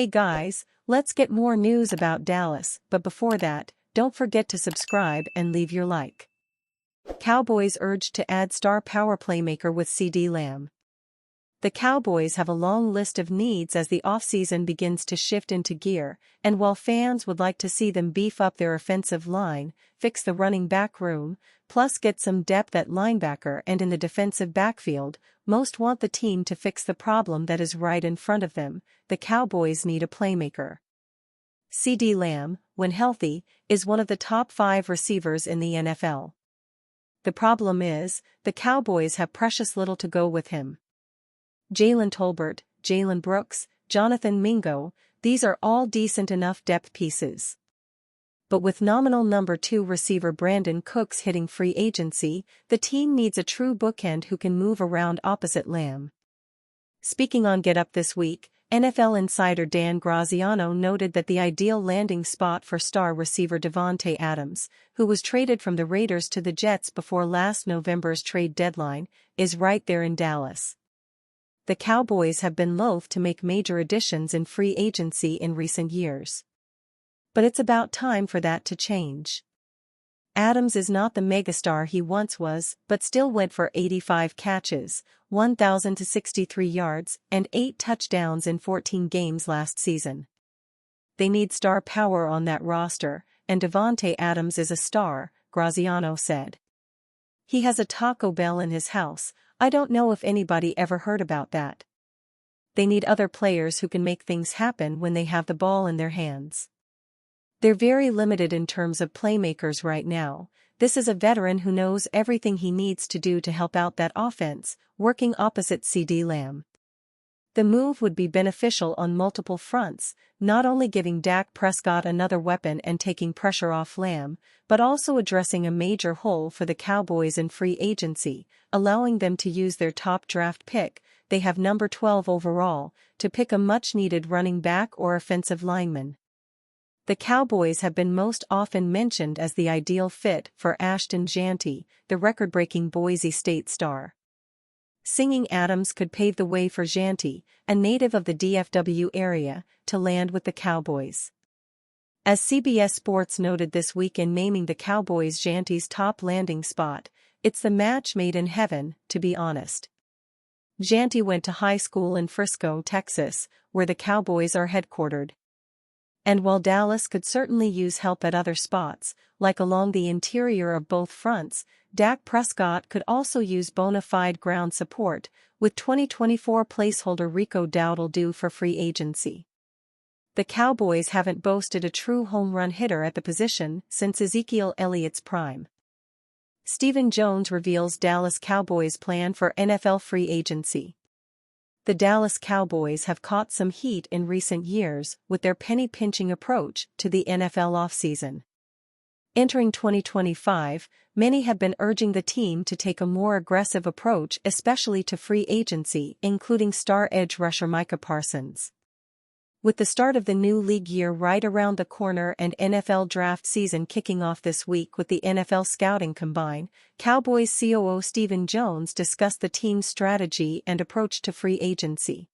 Hey guys, let's get more news about Dallas, but before that, don't forget to subscribe and leave your like. Cowboys urged to add star power playmaker with CeeDee Lamb. The Cowboys have a long list of needs as the offseason begins to shift into gear, and while fans would like to see them beef up their offensive line, fix the running back room, plus get some depth at linebacker and in the defensive backfield, most want the team to fix the problem that is right in front of them. The Cowboys need a playmaker. CeeDee Lamb, when healthy, is one of the top 5 receivers in the NFL. The problem is, the Cowboys have precious little to go with him. Jalen Tolbert, Jalen Brooks, Jonathan Mingo, these are all decent enough depth pieces. But with nominal number 2 receiver Brandon Cooks hitting free agency, the team needs a true bookend who can move around opposite Lamb. Speaking on Get Up This Week, NFL insider Dan Graziano noted that the ideal landing spot for star receiver Davante Adams, who was traded from the Raiders to the Jets before last November's trade deadline, is right there in Dallas. The Cowboys have been loath to make major additions in free agency in recent years. But it's about time for that to change. Adams is not the megastar he once was, but still went for 85 catches, 1,063 yards, and 8 touchdowns in 14 games last season. They need star power on that roster, and Davante Adams is a star, Graziano said. He has a Taco Bell in his house. I don't know if anybody ever heard about that. They need other players who can make things happen when they have the ball in their hands. They're very limited in terms of playmakers right now. This is a veteran who knows everything he needs to do to help out that offense, working opposite CeeDee Lamb. The move would be beneficial on multiple fronts, not only giving Dak Prescott another weapon and taking pressure off Lamb, but also addressing a major hole for the Cowboys in free agency, allowing them to use their top draft pick, they have number 12 overall, to pick a much-needed running back or offensive lineman. The Cowboys have been most often mentioned as the ideal fit for Ashton Jeanty, the record-breaking Boise State star. Singing Adams could pave the way for Jeanty, a native of the DFW area, to land with the Cowboys. As CBS Sports noted this week in naming the Cowboys Jeanty's top landing spot, it's the match made in heaven, to be honest. Jeanty went to high school in Frisco, Texas, where the Cowboys are headquartered. And while Dallas could certainly use help at other spots, like along the interior of both fronts, Dak Prescott could also use bona fide ground support, with 2024 placeholder Rico Dowdle due for free agency. The Cowboys haven't boasted a true home run hitter at the position since Ezekiel Elliott's prime. Stephen Jones reveals Dallas Cowboys' plan for NFL free agency. The Dallas Cowboys have caught some heat in recent years with their penny-pinching approach to the NFL offseason. Entering 2025, many have been urging the team to take a more aggressive approach, especially to free agency, including star edge rusher Micah Parsons. With the start of the new league year right around the corner and NFL draft season kicking off this week with the NFL Scouting Combine, Cowboys COO Stephen Jones discussed the team's strategy and approach to free agency.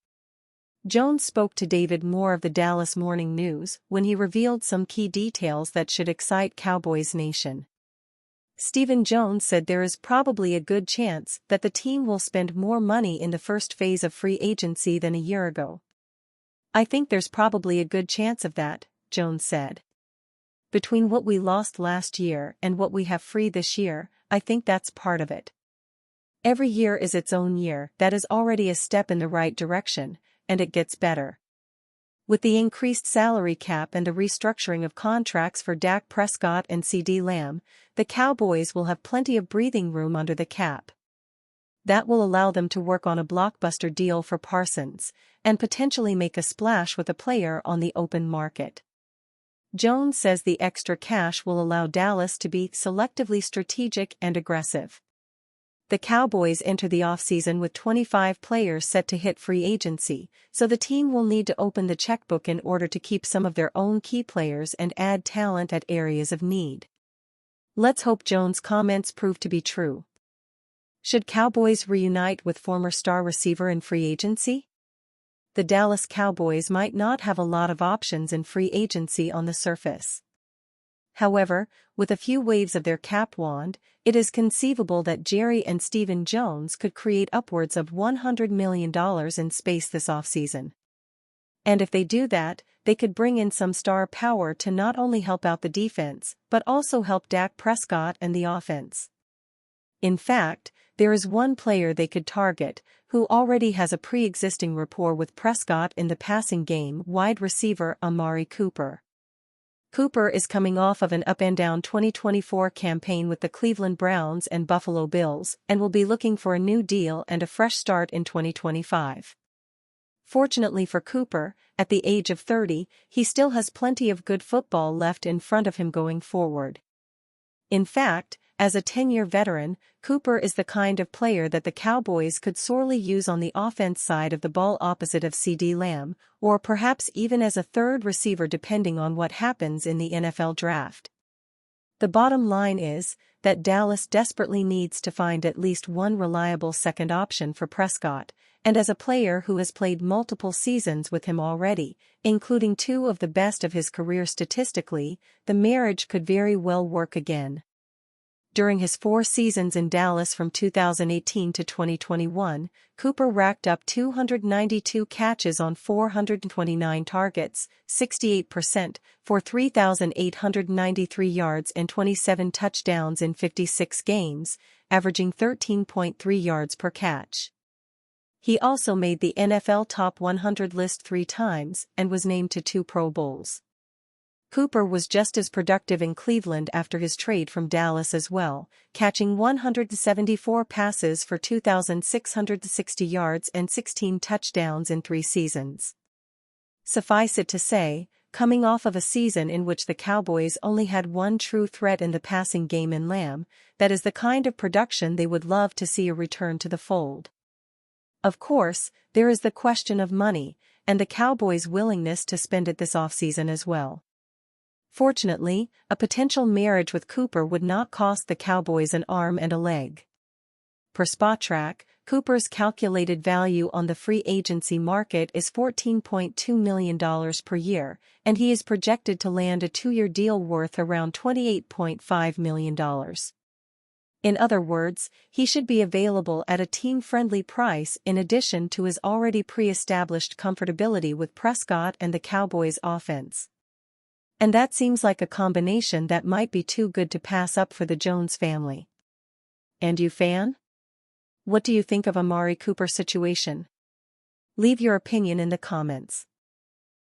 Jones spoke to David Moore of the Dallas Morning News when he revealed some key details that should excite Cowboys Nation. Stephen Jones said there is probably a good chance that the team will spend more money in the first phase of free agency than a year ago. I think there's probably a good chance of that, Jones said. Between what we lost last year and what we have free this year, I think that's part of it. Every year is its own year. That is already a step in the right direction, and it gets better. With the increased salary cap and the restructuring of contracts for Dak Prescott and CeeDee Lamb, the Cowboys will have plenty of breathing room under the cap. That will allow them to work on a blockbuster deal for Parsons, and potentially make a splash with a player on the open market. Jones says the extra cash will allow Dallas to be selectively strategic and aggressive. The Cowboys enter the offseason with 25 players set to hit free agency, so the team will need to open the checkbook in order to keep some of their own key players and add talent at areas of need. Let's hope Jones' comments prove to be true. Should Cowboys reunite with former star receiver in free agency? the Dallas Cowboys might not have a lot of options in free agency on the surface. However, with a few waves of their cap wand, it is conceivable that Jerry and Stephen Jones could create upwards of $100 million in space this offseason. And if they do that, they could bring in some star power to not only help out the defense, but also help Dak Prescott and the offense. In fact, there is one player they could target, who already has a pre-existing rapport with Prescott in the passing game: wide receiver Amari Cooper. Cooper is coming off of an up-and-down 2024 campaign with the Cleveland Browns and Buffalo Bills, and will be looking for a new deal and a fresh start in 2025. Fortunately for Cooper, at the age of 30, he still has plenty of good football left in front of him going forward. In fact, as a 10-year veteran, Cooper is the kind of player that the Cowboys could sorely use on the offense side of the ball opposite of CeeDee Lamb, or perhaps even as a third receiver depending on what happens in the NFL draft. The bottom line is that Dallas desperately needs to find at least one reliable second option for Prescott, and as a player who has played multiple seasons with him already, including two of the best of his career statistically, the marriage could very well work again. During his 4 seasons in Dallas from 2018 to 2021, Cooper racked up 292 catches on 429 targets, 68%, for 3,893 yards and 27 touchdowns in 56 games, averaging 13.3 yards per catch. He also made the NFL Top 100 list 3 times and was named to 2 Pro Bowls. Cooper was just as productive in Cleveland after his trade from Dallas as well, catching 174 passes for 2,660 yards and 16 touchdowns in 3 seasons. Suffice it to say, coming off of a season in which the Cowboys only had one true threat in the passing game in Lamb, that is the kind of production they would love to see a return to the fold. Of course, there is the question of money, and the Cowboys' willingness to spend it this offseason as well. Fortunately, a potential marriage with Cooper would not cost the Cowboys an arm and a leg. Per Spotrac, Cooper's calculated value on the free agency market is $14.2 million per year, and he is projected to land a 2-year deal worth around $28.5 million. In other words, he should be available at a team-friendly price in addition to his already pre-established comfortability with Prescott and the Cowboys' offense. And that seems like a combination that might be too good to pass up for the Jones family. And you, fan? What do you think of Amari Cooper's situation? Leave your opinion in the comments.